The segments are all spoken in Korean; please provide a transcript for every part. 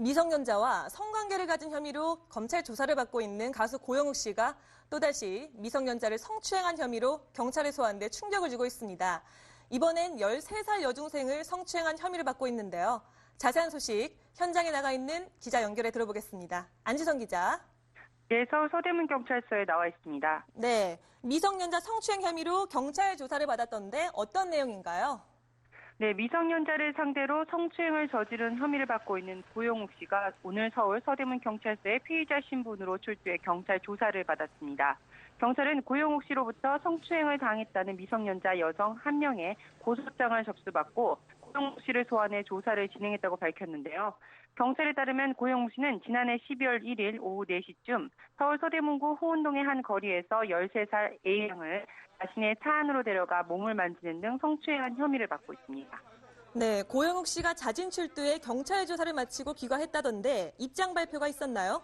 미성년자와 성관계를 가진 혐의로 검찰 조사를 받고 있는 가수 고영욱 씨가 또다시 미성년자를 성추행한 혐의로 경찰에 소환돼 충격을 주고 있습니다. 이번엔 13살 여중생을 성추행한 혐의를 받고 있는데요. 자세한 소식 현장에 나가 있는 기자 연결해 들어보겠습니다. 안지성 기자. 네, 서울 서대문경찰서에 나와 있습니다. 네, 미성년자 성추행 혐의로 경찰 조사를 받았던데 어떤 내용인가요? 네, 미성년자를 상대로 성추행을 저지른 혐의를 받고 있는 고영욱 씨가 오늘 서울 서대문경찰서에 피의자 신분으로 출두해 경찰 조사를 받았습니다. 경찰은 고영욱 씨로부터 성추행을 당했다는 미성년자 여성 1명의 고소장을 접수받고 고영욱 씨를 소환해 조사를 진행했다고 밝혔는데요. 경찰에 따르면 고영욱 씨는 지난해 12월 1일 오후 4시쯤 서울 서대문구 호은동의 한 거리에서 13살 A양을 자신의 차 안으로 데려가 몸을 만지는 등 성추행한 혐의를 받고 있습니다. 네, 고영욱 씨가 자진 출두해 경찰 조사를 마치고 귀가했다던데 입장 발표가 있었나요?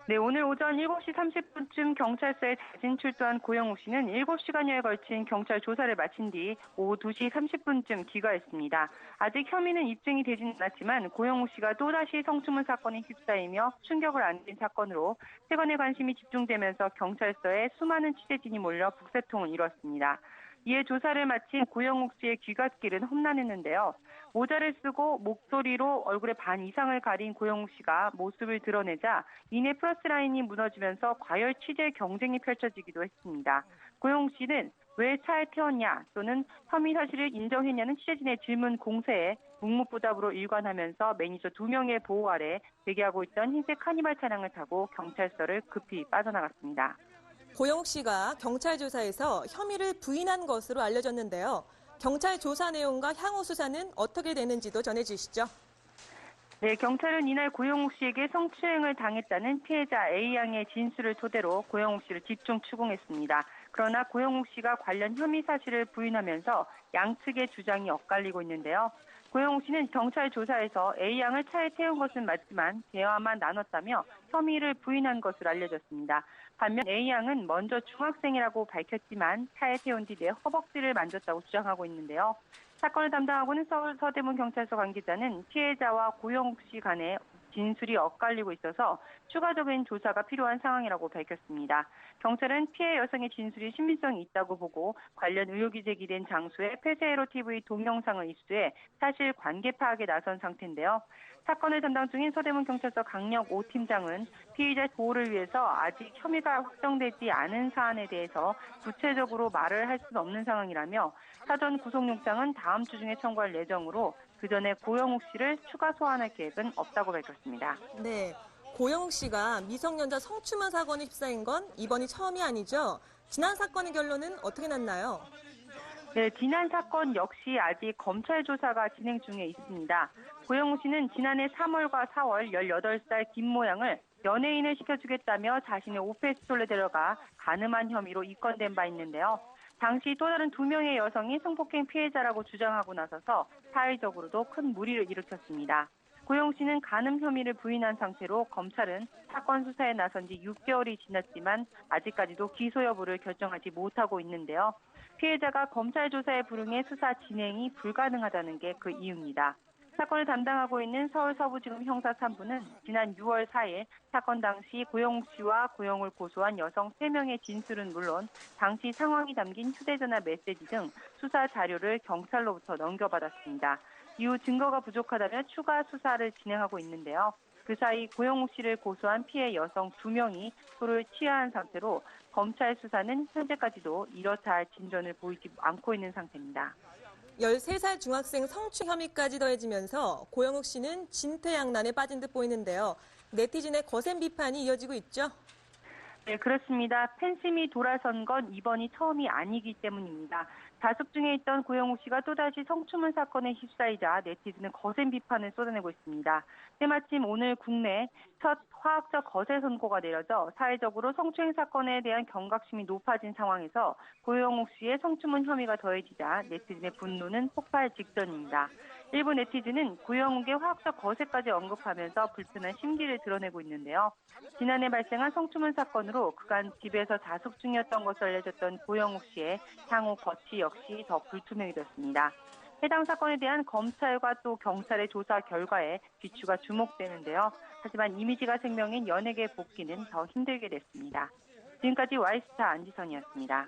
네, 오늘 오전 7시 30분쯤 경찰서에 자진 출두한 고영욱 씨는 7시간여에 걸친 경찰 조사를 마친 뒤 오후 2시 30분쯤 귀가했습니다. 아직 혐의는 입증이 되진 않았지만 고영욱 씨가 또다시 성추문 사건에 휩싸이며 충격을 안긴 사건으로 세간의 관심이 집중되면서 경찰서에 수많은 취재진이 몰려 북새통을 이뤘습니다. 이에 조사를 마친 고영욱 씨의 귀갓길은 험난했는데요. 모자를 쓰고 목소리로 얼굴의 반 이상을 가린 고영욱 씨가 모습을 드러내자 이내 플러스라인이 무너지면서 과열 취재 경쟁이 펼쳐지기도 했습니다. 고영욱 씨는 왜 차에 태웠냐 또는 혐의 사실을 인정했냐는 취재진의 질문 공세에 묵묵부답으로 일관하면서 매니저 2명의 보호 아래 대기하고 있던 흰색 카니발 차량을 타고 경찰서를 급히 빠져나갔습니다. 고영욱 씨가 경찰 조사에서 혐의를 부인한 것으로 알려졌는데요. 경찰 조사 내용과 향후 수사는 어떻게 되는지도 전해주시죠. 네, 경찰은 이날 고영욱 씨에게 성추행을 당했다는 피해자 A양의 진술을 토대로 고영욱 씨를 집중 추궁했습니다. 그러나 고영욱 씨가 관련 혐의 사실을 부인하면서 양측의 주장이 엇갈리고 있는데요. 고영욱 씨는 경찰 조사에서 A양을 차에 태운 것은 맞지만 대화만 나눴다며 혐의를 부인한 것으로 알려졌습니다. 반면 A양은 먼저 중학생이라고 밝혔지만 차에 태운 뒤 내 허벅지를 만졌다고 주장하고 있는데요. 사건을 담당하고 있는 서울 서대문경찰서 관계자는 피해자와 고영욱 씨 간의 진술이 엇갈리고 있어서 추가적인 조사가 필요한 상황이라고 밝혔습니다. 경찰은 피해 여성의 진술이 신빙성이 있다고 보고 관련 의혹이 제기된 장소에 폐쇄회로 TV 동영상을 입수해 사실 관계 파악에 나선 상태인데요. 사건을 담당 중인 서대문경찰서 강력 5팀장은 피의자 보호를 위해서 아직 혐의가 확정되지 않은 사안에 대해서 구체적으로 말을 할 수는 없는 상황이라며 사전 구속영장은 다음 주 중에 청구할 예정으로 그 전에 고영욱 씨를 추가 소환할 계획은 없다고 밝혔습니다. 네, 고영욱 씨가 미성년자 성추문 사건에 휩싸인 건 이번이 처음이 아니죠? 지난 사건의 결론은 어떻게 났나요? 네, 지난 사건 역시 아직 검찰 조사가 진행 중에 있습니다. 고영욱 씨는 지난해 3월과 4월 18살 김모양을 연예인을 시켜주겠다며 자신의 오페스톨에 데려가 간음한 혐의로 입건된 바 있는데요. 당시 또 다른 2명의 여성이 성폭행 피해자라고 주장하고 나서서 사회적으로도 큰 물의를 일으켰습니다. 고영욱 씨는 간음 혐의를 부인한 상태로 검찰은 사건 수사에 나선 지 6개월이 지났지만 아직까지도 기소 여부를 결정하지 못하고 있는데요. 피해자가 검찰 조사에 불응해 수사 진행이 불가능하다는 게 그 이유입니다. 사건을 담당하고 있는 서울 서부지검 형사 3부는 지난 6월 4일 사건 당시 고영욱 씨와 고영을 고소한 여성 3명의 진술은 물론 당시 상황이 담긴 휴대전화 메시지 등 수사 자료를 경찰로부터 넘겨받았습니다. 이후 증거가 부족하다며 추가 수사를 진행하고 있는데요. 그 사이 고영욱 씨를 고소한 피해 여성 2명이 소를 취하한 상태로 검찰 수사는 현재까지도 이렇다 할 진전을 보이지 않고 있는 상태입니다. 13살 중학생 성추 혐의까지 더해지면서 고영욱 씨는 진퇴양난에 빠진 듯 보이는데요. 네티즌의 거센 비판이 이어지고 있죠? 네, 그렇습니다. 팬심이 돌아선 건 이번이 처음이 아니기 때문입니다. 자숙 중에 있던 고영욱 씨가 또다시 성추문 사건에 휩싸이자 네티즌은 거센 비판을 쏟아내고 있습니다. 때마침 오늘 국내 첫 화학적 거세 선고가 내려져 사회적으로 성추행 사건에 대한 경각심이 높아진 상황에서 고영욱 씨의 성추문 혐의가 더해지자 네티즌의 분노는 폭발 직전입니다. 일부 네티즌은 고영욱의 화학적 거세까지 언급하면서 불편한 심기를 드러내고 있는데요. 지난해 발생한 성추문 사건으로 그간 집에서 자숙 중이었던 것으로 알려졌던 고영욱 씨의 향후 거취 역시 더 불투명해졌습니다. 해당 사건에 대한 검찰과 또 경찰의 조사 결과에 귀추가 주목되는데요. 하지만 이미지가 생명인 연예계 복귀는 더 힘들게 됐습니다. 지금까지 와이스타 안지선이었습니다.